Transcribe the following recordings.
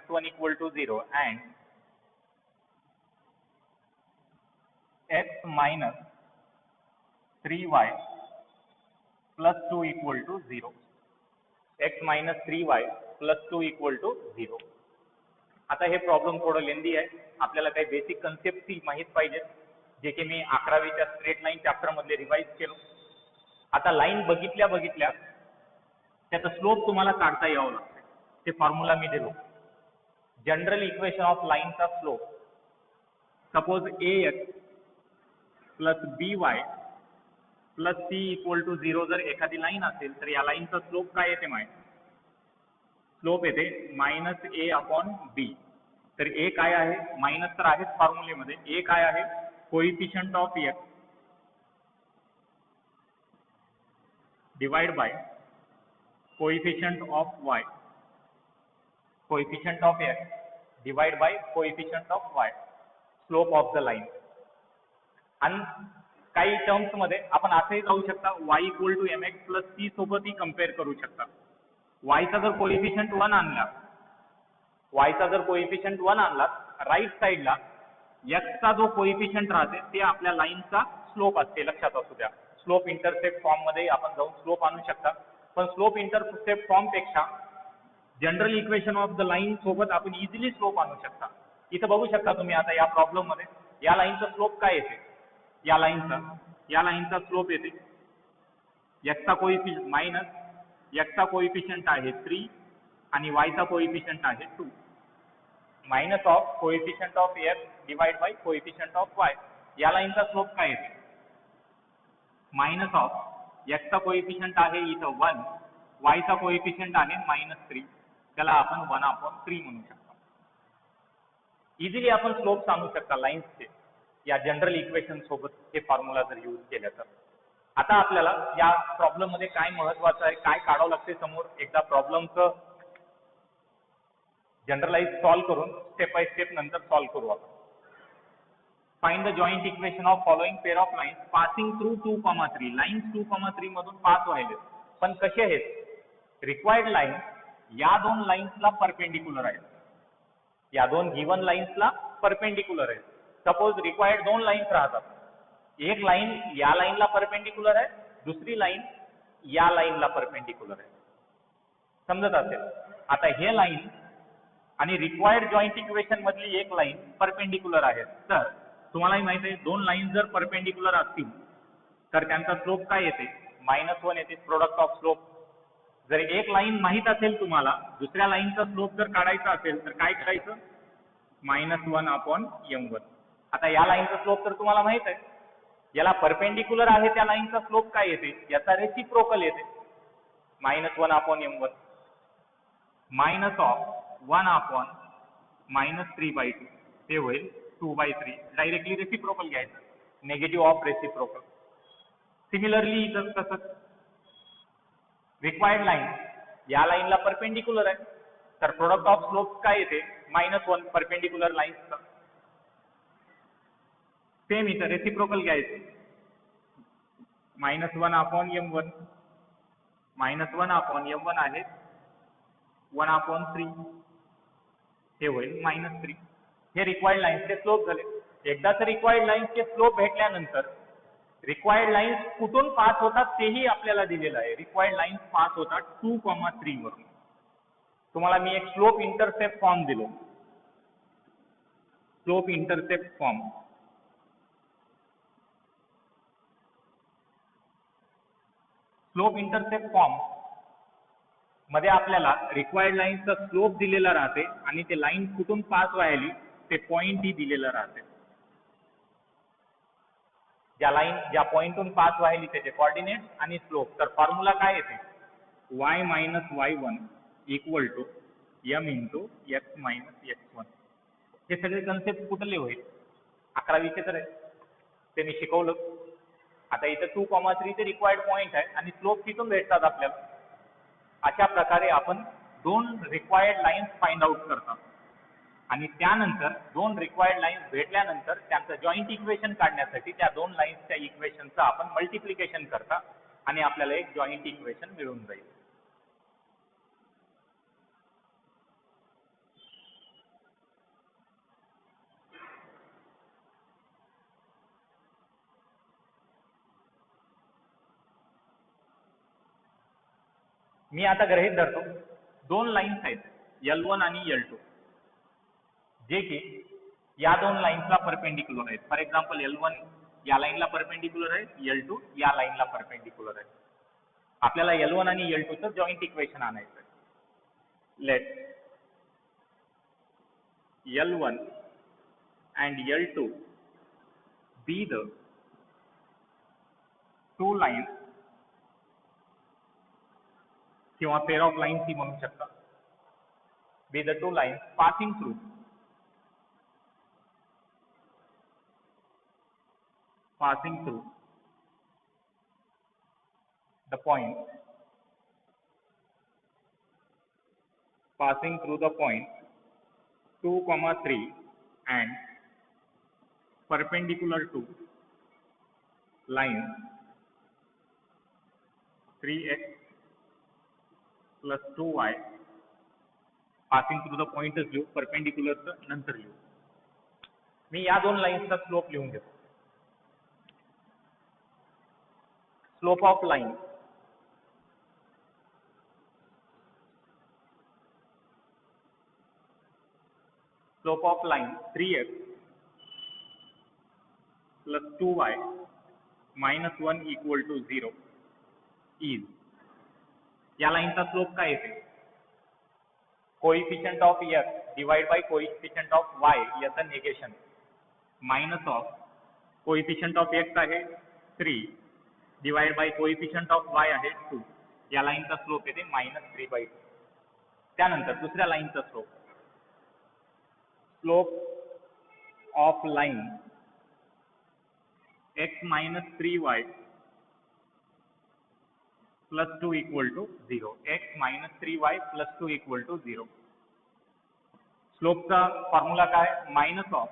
-1 equal to 0 and x minus 3y plus 2 equal to 0. x minus 3y plus 2 equal to 0. आता हे problem थोडं लेंदी आहे, आपल्याला काही बेसिक कन्सेप्ट माहित पाहिजे, जे की मी 11वीच्या स्ट्रेट लाईन चॅप्टर मध्ये रिवाइज केलं. आता लाईन बघितल्या त्याचा स्लोप तुम्हाला काढता यावं लागतं. ते फॉर्म्युला मी दिलो. जनरल इक्वेशन ऑफ लाईनचा slope, suppose ax plus by plus c equal to 0 जर एखादी लाईन असेल तर या लाईनचा स्लोप काय येते माहिती? स्लोप येते -a/b. तर a काय आहे? मायनस तर आहेच फॉर्म्युलेमध्ये. a काय आहे? Coefficient of x divide by coefficient of y, coefficient of x divide by coefficient of y, slope of the line. आणि काही टर्म्स मध्ये आपण असेही जाऊ शकता, y equal to mx plus c सोबतही कम्पेअर करू शकता. y चा जर कोइफिशियंट 1 आणला, राईट साईडला x चा जो कोइफिशियंट राहते ते आपल्या लाईनचा स्लोप असते. लक्षात असू द्या, स्लोप इंटरसेप्ट फॉर्म मध्ये आपण जाऊन स्लोप आणू शकता, पण स्लोप इंटरसेप्ट फॉर्म पेक्षा general equation of the line सोबत आपण इझिली स्लोप आणू शकता. इथं बघू शकता तुम्ही आता या प्रॉब्लेम मध्ये या लाईनचा स्लोप काय येते? या लाईनचा स्लोप येते x चा कोइफिशियंट मायनस x चा कोइफिशियंट आहे 3 आणि y चा कोइफिशियंट आहे 2, minus of coefficient of x divide by coefficient of y. या लाईनचा स्लोप काय येते? मायनस ऑफ x चा कोइफिशियंट आहे इथं 1, y चा कोइफिशियंट आहे -3, त्याला आपण 1/3 म्हणू शकतो. इझिली आपण स्लोप सांगू शकता लाईन्सचे या जनरल इक्वेशन सोबत हे फॉर्म्युला जर यूज केलं तर. आता आपल्याला या प्रॉब्लेम मध्ये काय महत्वाचं आहे, काय काढावं लागते समोर, एकदा प्रॉब्लेमचं जनरलाइज सॉल्व करून स्टेप बाय स्टेप नंतर सॉल्व करू आपण. Find the joint equation of following pair of lines passing through 2,3. Lines 2,3 मधून पास व्हायले, पण कसे आहेत? रिक्वायर्ड लाईन या दोन लाईन्सला परपेंडिक्युलर आहेत, या दोन गिवन लाईन्सला परपेंडिक्युलर आहेत. सपोज रिक्वायर्ड दोन लाईन्स राहतात, एक लाईन या लाईनला परपेंडिक्युलर आहे, दुसरी लाईन या लाईनला परपेंडिक्युलर आहे. समजत असेल? आता हे लाईन आणि रिक्वायर्ड जॉइंट इक्वेशन मधली एक लाईन परपेंडिक्युलर आहेत. तर तुम्हालाही माहित आहे, दोन लाईन जर परपेंडिक्युलर असतील तर त्यांचा स्लोप काय येते? -1 येते, प्रोडक्ट ऑफ स्लोप. जर एक लाईन माहित असेल तुम्हाला, दुसऱ्या लाईनचा स्लोप जर काढायचा असेल तर काय करायचं? -1/m1. आता या लाईनचा स्लोप तर तुम्हाला माहित आहे, याला परपेंडिक्युलर आहे त्या लाईनचा स्लोप काय येते? याचा रेसिप्रोकल येते, -1/m1 मायनस ऑफ 1/-3/2 ते होईल 2/3. डायरेक्टली रेसिप्रोकल घ्यायचं, नेगेटिव्ह ऑफ रेसिप्रोकल. सिमिलरली इथं तसंच रिक्वायर्ड लाईन या लाईनला परपेंडिक्युलर आहे, तर प्रोडक्ट ऑफ स्लोप काय येते? -1 परपेंडिक्युलर लाईन्सचा. सेम इथं रेसिप्रोकल घ्यायचं, -1/m1 -1/m1 आहे 1/3 हे होईल -3. हे रिक्वायर्ड लाईन्सचे स्लोप झाले. एकदाच रिक्वायर्ड लाईन्सचे स्लोप भेटल्यानंतर रिक्वायर्ड लाईन्स कुठून पास होतात तेही आपल्याला दिलेलं आहे. रिक्वायर्ड लाईन्स पास होतात 2,3 वरून. तुम्हाला मी एक स्लोप इंटरसेप्ट फॉर्म दिलो, slope intercept form. Slope intercept form मध्ये आपल्याला रिक्वायर्ड लाईनचा स्लोप दिलेला राहते आणि ते लाईन कुठून पास व्हायली ते पॉइंट ही दिलेलं राहते. ज्या पॉइंटून पास व्हायली त्याचे कोऑर्डिनेट आणि स्लोप. तर फॉर्म्युला काय येते? y - y1 equal to m into x - x1. हे सगळे कन्सेप्ट कुठले होईल? 11वीचे तर ते मी शिकवलं. आता इथं 2,3 ते रिक्वायर्ड पॉइंट आहे आणि स्लोप तिथून भेटतात आपल्याला. अशा प्रकारे आपण दोन रिक्वायर्ड लाईन्स फाइंड आउट करतात आणि त्यानंतर दोन रिक्वायर्ड लाईन्स भेटल्यानंतर त्यांचं जॉइंट इक्वेशन काढण्यासाठी त्या दोन लाईन्सच्या इक्वेशनचं आपण मल्टिप्लिकेशन करता आणि आपल्याला एक जॉइंट इक्वेशन मिळून जाईल. मी आता गृहीत धरतो दोन लाईन्स आहेत L1 आणि L2 जे की या दोन लाईन्सला परपेंडिक्युलर आहेत. फॉर एक्झाम्पल L1 या लाईनला परपेंडिक्युलर आहे, L2 या लाईनला परपेंडिक्युलर आहे. आपल्याला L1 आणि L2 चं जॉईंट इक्वेशन आणायचं आहे. Let L1 and L2 be the two lines किंवा पेअर ऑफ लाईन्स ही म्हणू शकता. be the two lines passing through the point 2, 3 and perpendicular to line 3x plus 2y passing through the point लिहू, perpendicular नंतर लिहू. मी या दोन लाईन्सचा slope लिहून घेतो. Slope of line slope of line 3x plus 2y minus 1 equal to 0 is, या लाईनचा slope काय येते? Coefficient of x divide bye coefficient of y याचं negation minus of coefficient of x आहे 3 divide by coefficient of y आहे 2. या लाईनचा slope येते -3/2. त्यानंतर दुसऱ्या लाईनचा slope of line x minus 3y plus 2 equal to 0. x minus 3y plus 2 equal to 0. स्लोपचा formula काय? Minus of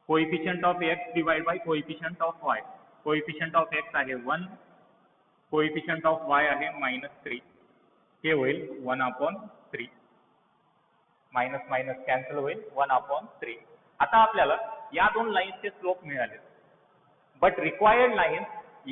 coefficient of x divide bye coefficient of y. Coefficient of x आहे 1, coefficient of y आहे -3. हे होईल 1/3. Minus minus cancel होईल 1/3. आता आपल्याला या दोन लाईन्सचे स्लोप मिळाले, बट रिक्वायर्ड लाईन्स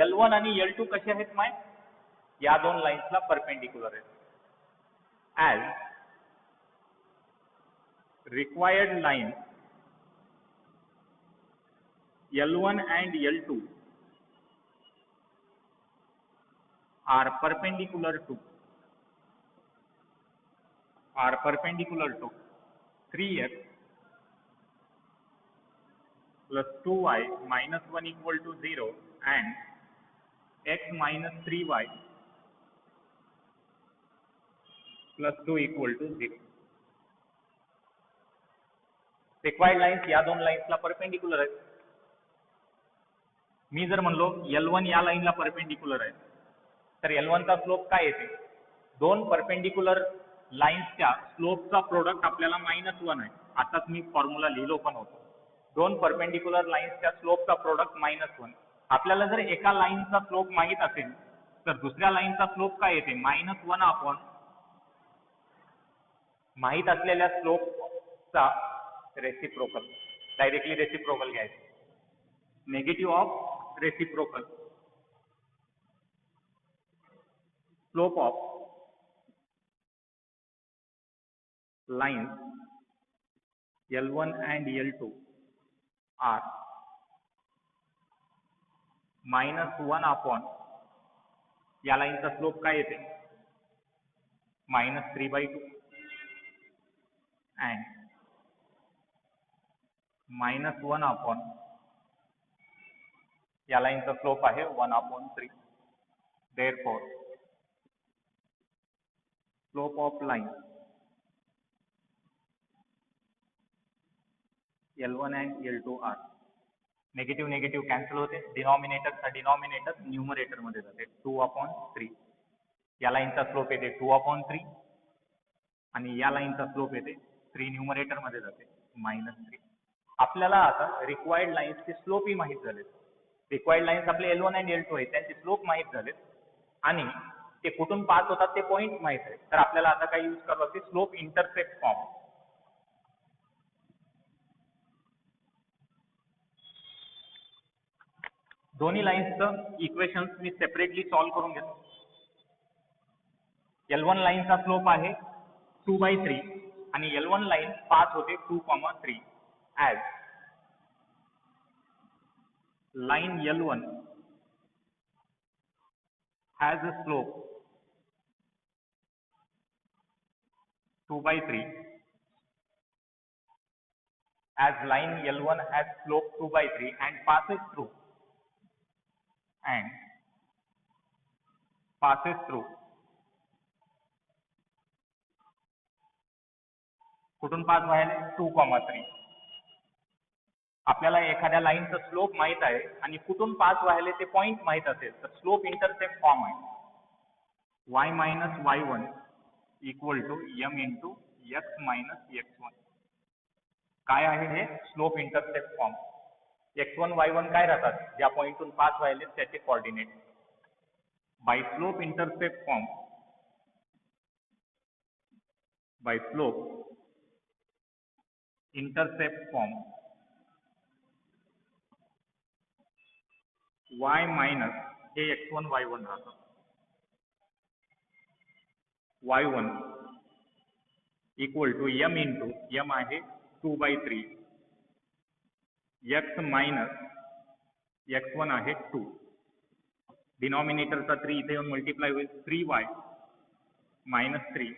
L1 आणि L2 कसे आहेत माय? या दोन लाईन्सला परपेंडिक्युलर आहेत. As required lines L1 and L2 are perpendicular to 3x plus 2y minus 1 equal to 0 and x minus 3y plus 2 equal to 0. Required lines या दोन लाईन्सला perpendicular आहेत. मी जर म्हणलो L1 या लाईनला परपेंडिक्युलर आहे, तर L1 चा स्लोप काय येते? दोन परपेंडिक्युलर लाईन्सच्या स्लोपचा प्रोडक्ट आपल्याला -1 आहे. आताच मी फॉर्म्युला लिहिलो पण होतो. दोन परपेंडिक्युलर लाईन्सच्या स्लोपचा प्रोडक्ट -1. आपल्याला जर एका लाईनचा स्लोप माहित असेल तर दुसऱ्या लाईनचा स्लोप काय येते? -1 अपॉन माहित असलेल्या स्लोपचा रेसिप्रोकल. डायरेक्टली रेसिप्रोकल घ्यायचं. Negative of reciprocal. Slope of lines L1 and L2 are -1 upon या लाईनचा स्लोप काय येते? -3/2 and -1 अपॉन या लाईनचा स्लोप आहे 1/3. Therefore slope of line L1 and L2 are, negative negative cancel होते, डिनॉमिनेटर न्यूमरेटर मध्ये जाते 2/3. या लाईनचा स्लोप येते 2/3 आणि या लाईनचा स्लोप येते 3 न्यूमरेटर मध्ये जाते -3. आपल्याला आता रिक्वायर्ड लाईन्सचे स्लोप ही माहित झाले. रिक्वायर्ड लाईन्स आपले L1 and L2 आहेत, त्यांचे स्लोप माहित झालेत आणि ते कुठून पास होतात ते पॉईंट माहित आहे. तर आपल्याला आता काय यूज करावं लागते? Slope intercept form. दोन्ही लाईन्सचं इक्वेशन्स मी सेपरेटली सॉल्व्ह करून घेतो. L1 लाईनचा स्लोप आहे 2/3 आणि L1 लाईन पास होते 2,3 as line L1 has a slope 2/3 as line L1 has slope 2/3 and passes through कुठून पास व्हायला 2,3 आपल्याला एखाद्या लाईनचा स्लोप माहित आहे आणि कुठून पास व्हायला ते पॉईंट माहित असेल तर स्लोप इंटरसेप्ट फॉर्म आहे y minus y1 equal to m into x minus x1 काय आहे हे slope intercept form x1 y1 काय राहतात ज्या पॉईंटून पास व्हायले त्याचे coordinate by slope intercept form y minus हे x1 y1 राहतात y1 equal to m into m आहे 2/3 x minus x1 आहे 2 डिनॉमिनेटरचा 3 इथे येऊन मल्टिप्लाय होईल 3y minus 3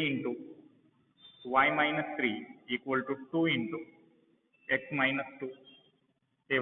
into y minus 3 equal to 2 into x minus 2